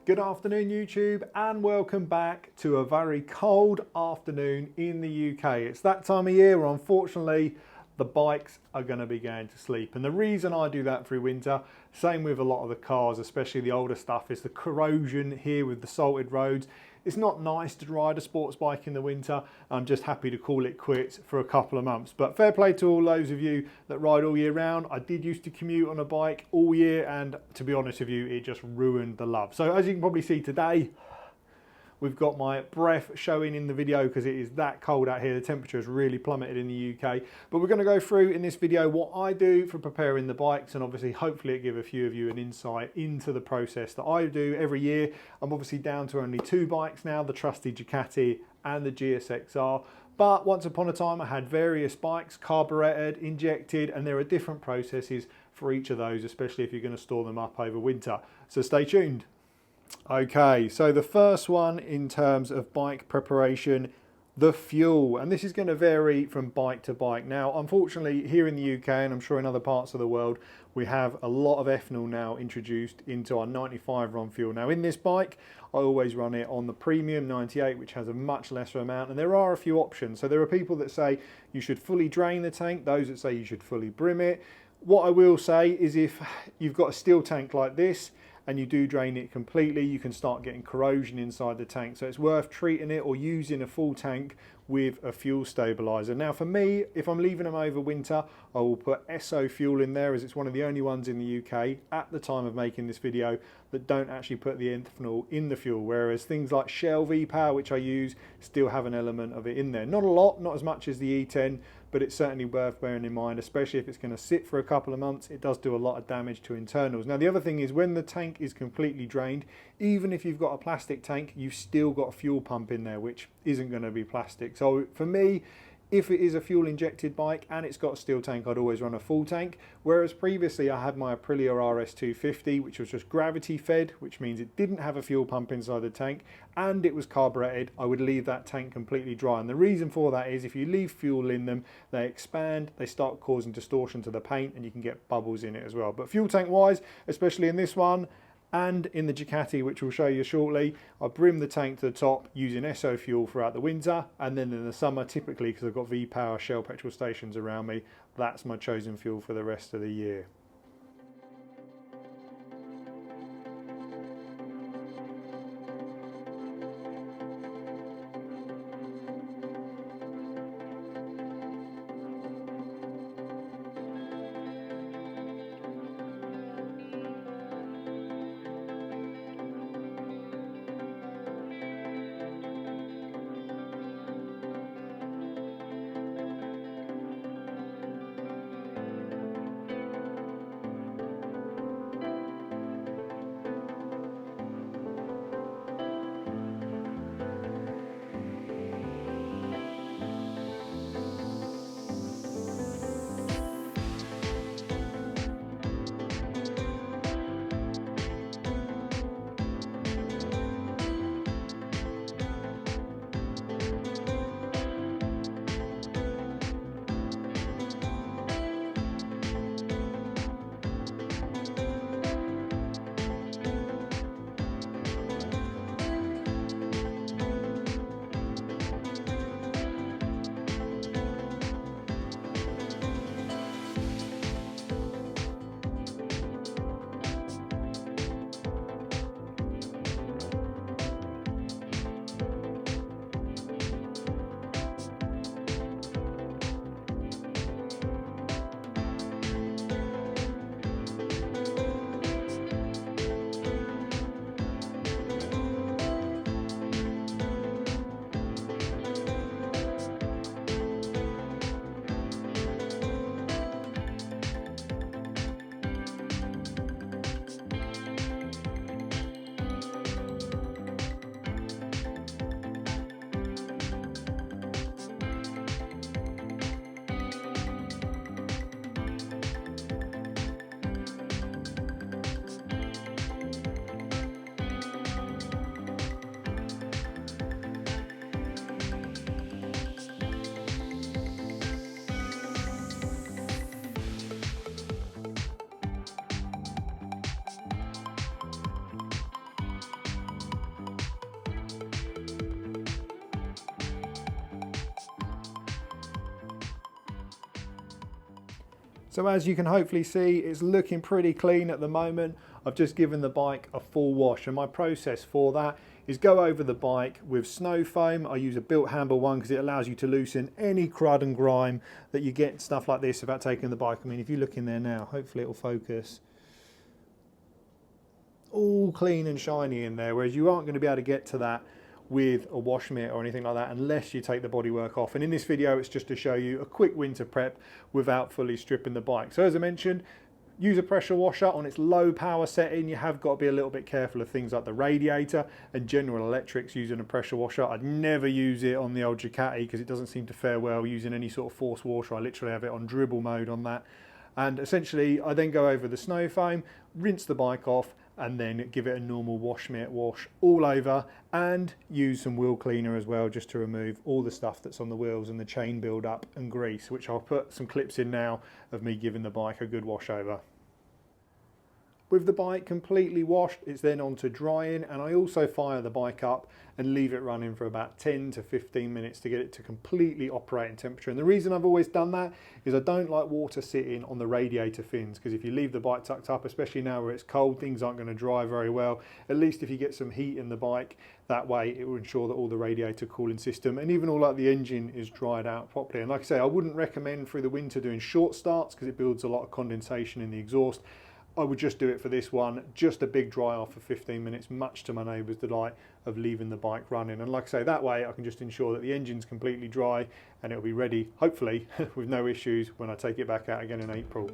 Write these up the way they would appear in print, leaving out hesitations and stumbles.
Good afternoon YouTube and welcome back to a very cold afternoon in the UK. It's that time of year where unfortunately the bikes are going to be going to sleep, and the reason I do that through winter, same with a lot of the cars, especially the older stuff, is the corrosion here with the salted roads. It's not nice to ride a sports bike in the winter. I'm just happy to call it quits for a couple of months. But fair play to all those of you that ride all year round. I did used to commute on a bike all year, and to be honest with you, it just ruined the love. So as you can probably see today, we've got my breath showing in the video because it is that cold out here. The temperature has really plummeted in the UK. But we're going to go through in this video what I do for preparing the bikes, and obviously hopefully it give a few of you an insight into the process that I do every year. I'm obviously down to only two bikes now, the trusty Ducati and the GSXR. But once upon a time I had various bikes, carburetted, injected, and there are different processes for each of those, especially if you're going to store them up over winter. So stay tuned. Okay, so the first one in terms of bike preparation, the fuel, and this is going to vary from bike to bike. Now, unfortunately, here in the UK, and I'm sure in other parts of the world, we have a lot of ethanol now introduced into our 95 run fuel. Now, in this bike, I always run it on the premium 98, which has a much lesser amount, and there are a few options. So there are people that say you should fully drain the tank, those that say you should fully brim it. What I will say is if you've got a steel tank like this, and you do drain it completely, you can start getting corrosion inside the tank. So it's worth treating it or using a full tank with a fuel stabilizer. Now for me, if I'm leaving them over winter, I will put SO fuel in there, as it's one of the only ones in the UK at the time of making this video that don't actually put the ethanol in the fuel, whereas things like Shell V-Power, which I use, still have an element of it in there. Not a lot, not as much as the E10, but it's certainly worth bearing in mind, especially if it's going to sit for a couple of months. It does do a lot of damage to internals. Now the other thing is, when the tank is completely drained, even if you've got a plastic tank, you've still got a fuel pump in there, which isn't going to be plastic. So for me, if it is a fuel injected bike and it's got a steel tank, I'd always run a full tank. Whereas previously I had my Aprilia RS250, which was just gravity fed, which means it didn't have a fuel pump inside the tank and it was carburetted. I would leave that tank completely dry. And the reason for that is if you leave fuel in them, they expand, they start causing distortion to the paint, and you can get bubbles in it as well. But fuel tank wise, especially in this one, and in the Ducati, which we'll show you shortly, I brim the tank to the top using SO fuel throughout the winter, and then in the summer, typically because I've got V-Power Shell petrol stations around me, that's my chosen fuel for the rest of the year. So as you can hopefully see, it's looking pretty clean at the moment. I've just given the bike a full wash, and my process for that is go over the bike with snow foam. I use a built handle one because it allows you to loosen any crud and grime that you get, stuff like this, without taking the bike. I mean, if you look in there now, hopefully it'll focus. All clean and shiny in there, whereas you aren't going to be able to get to that with a wash mitt or anything like that unless you take the bodywork off. And in this video it's just to show you a quick winter prep without fully stripping the bike. So as I mentioned, use a pressure washer on its low power setting. You have got to be a little bit careful of things like the radiator and General Electric's using a pressure washer. I'd never use it on the old Ducati because it doesn't seem to fare well using any sort of force washer. I literally have it on dribble mode on that. And essentially I then go over the snow foam, rinse the bike off, and then give it a normal wash mitt wash all over, and use some wheel cleaner as well just to remove all the stuff that's on the wheels and the chain build up and grease, which I'll put some clips in now of me giving the bike a good wash over. With the bike completely washed, it's then on to drying, and I also fire the bike up and leave it running for about 10 to 15 minutes to get it to completely operating temperature. And the reason I've always done that is I don't like water sitting on the radiator fins, because if you leave the bike tucked up, especially now where it's cold, things aren't going to dry very well. At least if you get some heat in the bike, that way it will ensure that all the radiator cooling system and even all like the engine is dried out properly. And like I say, I wouldn't recommend through the winter doing short starts because it builds a lot of condensation in the exhaust. I would just do it for this one, just a big dry off for 15 minutes, much to my neighbour's delight of leaving the bike running. And like I say, that way I can just ensure that the engine's completely dry and it'll be ready, hopefully, with no issues when I take it back out again in April.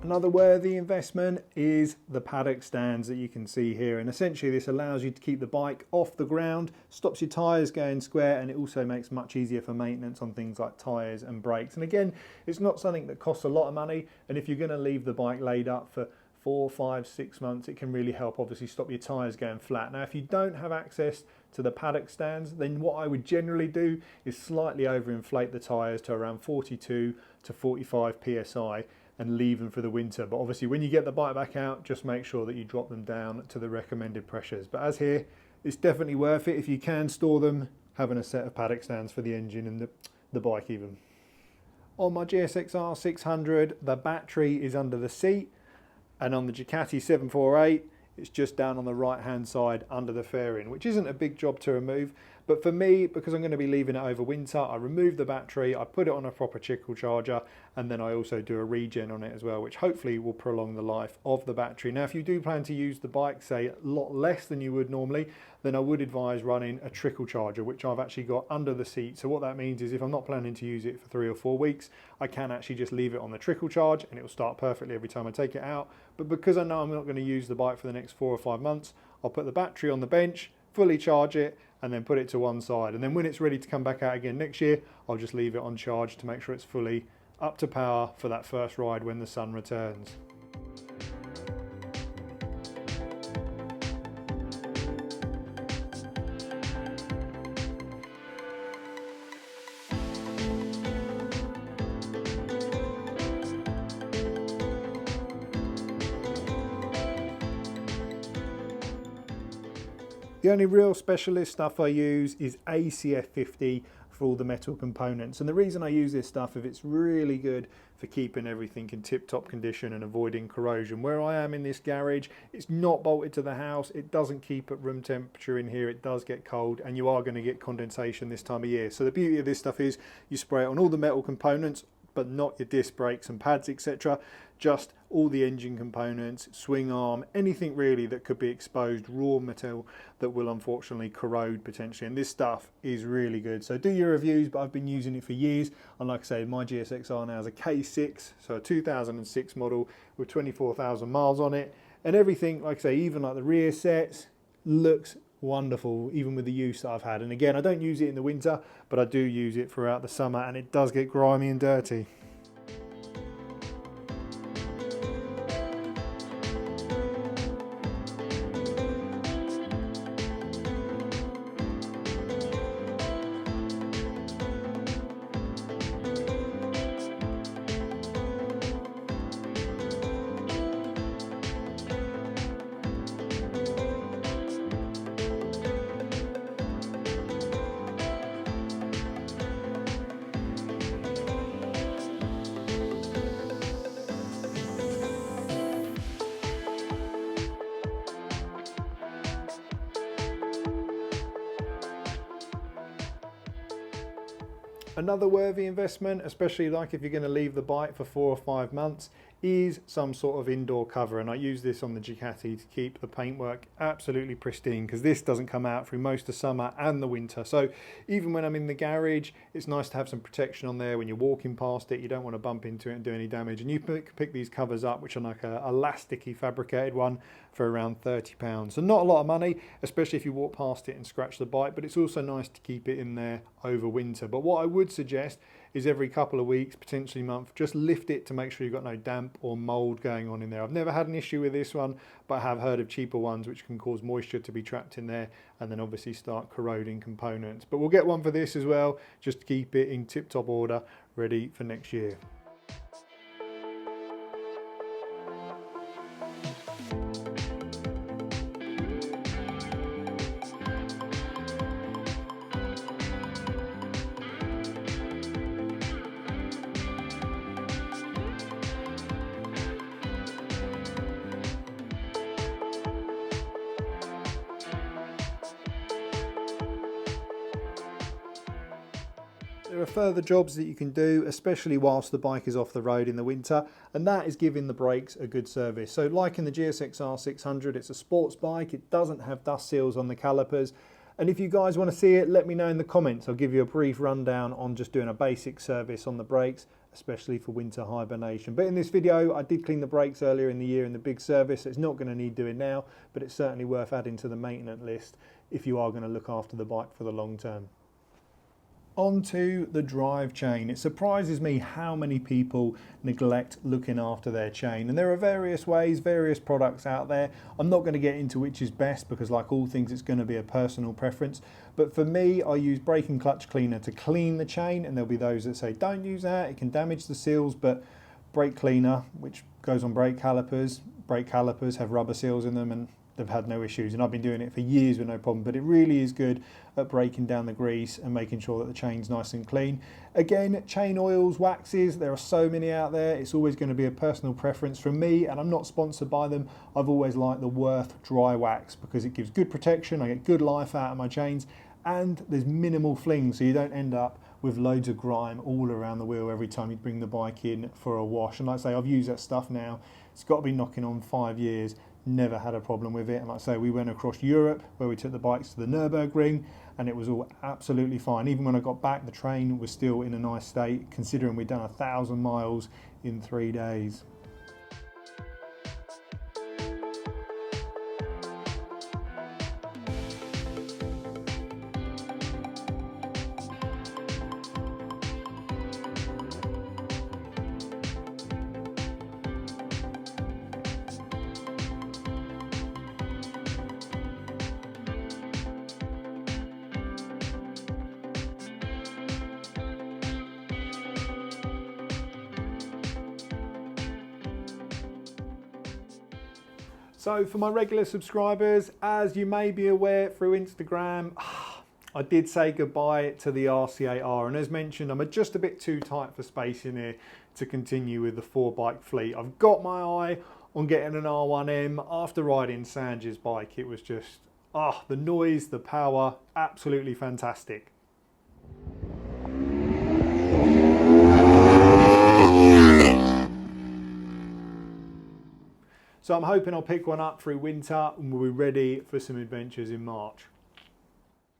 Another worthy investment is the paddock stands that you can see here, and essentially this allows you to keep the bike off the ground, stops your tyres going square, and it also makes it much easier for maintenance on things like tyres and brakes. And again, it's not something that costs a lot of money, and if you're going to leave the bike laid up for 4, 5, 6 months, it can really help obviously stop your tyres going flat. Now if you don't have access to the paddock stands, then what I would generally do is slightly overinflate the tyres to around 42 to 45 psi and leave them for the winter. But obviously when you get the bike back out, just make sure that you drop them down to the recommended pressures. But as here, it's definitely worth it if you can store them, having a set of paddock stands for the engine and the bike even. On my GSXR 600, the battery is under the seat, and on the Ducati 748, it's just down on the right hand side under the fairing, which isn't a big job to remove. But for me, because I'm going to be leaving it over winter, I remove the battery, I put it on a proper trickle charger, and then I also do a regen on it as well, which hopefully will prolong the life of the battery. Now, if you do plan to use the bike, say, a lot less than you would normally, then I would advise running a trickle charger, which I've actually got under the seat. So what that means is if I'm not planning to use it for 3 or 4 weeks, I can actually just leave it on the trickle charge and it will start perfectly every time I take it out. But because I know I'm not going to use the bike for the next 4 or 5 months, I'll put the battery on the bench, fully charge it, and then put it to one side. And then when it's ready to come back out again next year, I'll just leave it on charge to make sure it's fully up to power for that first ride when the sun returns. The only real specialist stuff I use is ACF 50 for all the metal components. And the reason I use this stuff is it's really good for keeping everything in tip-top condition and avoiding corrosion. Where I am in this garage, it's not bolted to the house. It doesn't keep at room temperature in here. It does get cold, and you are going to get condensation this time of year. So the beauty of this stuff is you spray it on all the metal components, but not your disc brakes and pads, etc. Just all the engine components, swing arm, anything really that could be exposed, raw metal that will unfortunately corrode potentially. And this stuff is really good. So do your reviews, but I've been using it for years. And like I say, my GSXR now is a K6, so a 2006 model with 24,000 miles on it. And everything, like I say, even like the rear sets, looks wonderful, even with the use that I've had. And again, I don't use it in the winter, but I do use it throughout the summer, and it does get grimy and dirty. Another worthy investment, especially like if you're going to leave the bike for 4 or 5 months, is some sort of indoor cover. And I use this on the Ducati to keep the paintwork absolutely pristine, because this doesn't come out through most of summer and the winter. So even when I'm in the garage, it's nice to have some protection on there. When you're walking past it, you don't want to bump into it and do any damage. And you pick these covers up, which are like a elasticy fabricated one, for around £30. So not a lot of money, especially if you walk past it and scratch the bike, but it's also nice to keep it in there over winter. But what I would suggest is every couple of weeks, potentially a month, just lift it to make sure you've got no damp or mold going on in there. I've never had an issue with this one, but I have heard of cheaper ones which can cause moisture to be trapped in there and then obviously start corroding components. But we'll get one for this as well, just to keep it in tip-top order, ready for next year. There are further jobs that you can do, especially whilst the bike is off the road in the winter, and that is giving the brakes a good service. So like in the GSXR 600, it's a sports bike, it doesn't have dust seals on the calipers. And if you guys want to see it, let me know in the comments. I'll give you a brief rundown on just doing a basic service on the brakes, especially for winter hibernation. But in this video, I did clean the brakes earlier in the year in the big service. It's not going to need doing now, but it's certainly worth adding to the maintenance list if you are going to look after the bike for the long term. Onto the drive chain. It surprises me how many people neglect looking after their chain, and there are various ways, various products out there. I'm not going to get into which is best, because like all things, it's going to be a personal preference. But for me, I use brake and clutch cleaner to clean the chain, and there'll be those that say don't use that, it can damage the seals. But brake cleaner, which goes on brake calipers have rubber seals in them, and they've had no issues, and I've been doing it for years with no problem. But it really is good at breaking down the grease and making sure that the chain's nice and clean. Again, chain oils, waxes, there are so many out there. It's always going to be a personal preference from me, and I'm not sponsored by them. I've always liked the Worth dry wax because it gives good protection, I get good life out of my chains, and there's minimal fling, so you don't end up with loads of grime all around the wheel every time you bring the bike in for a wash. And like I say, I've used that stuff now, it's got to be knocking on 5 years. Never had a problem with it. And like I say, we went across Europe where we took the bikes to the Nürburgring, and it was all absolutely fine. Even when I got back, the train was still in a nice state, considering we'd done 1,000 miles in 3 days. So for my regular subscribers, as you may be aware through Instagram, I did say goodbye to the RC8R, and as mentioned, I'm just a bit too tight for space in here to continue with the 4-bike fleet. I've got my eye on getting an R1M. After riding Sanjay's bike, it was just, the noise, the power, absolutely fantastic. So I'm hoping I'll pick one up through winter and we'll be ready for some adventures in March.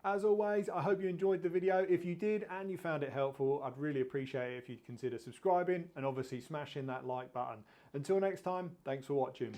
As always, I hope you enjoyed the video. If you did and you found it helpful, I'd really appreciate it if you'd consider subscribing and obviously smashing that like button. Until next time, thanks for watching.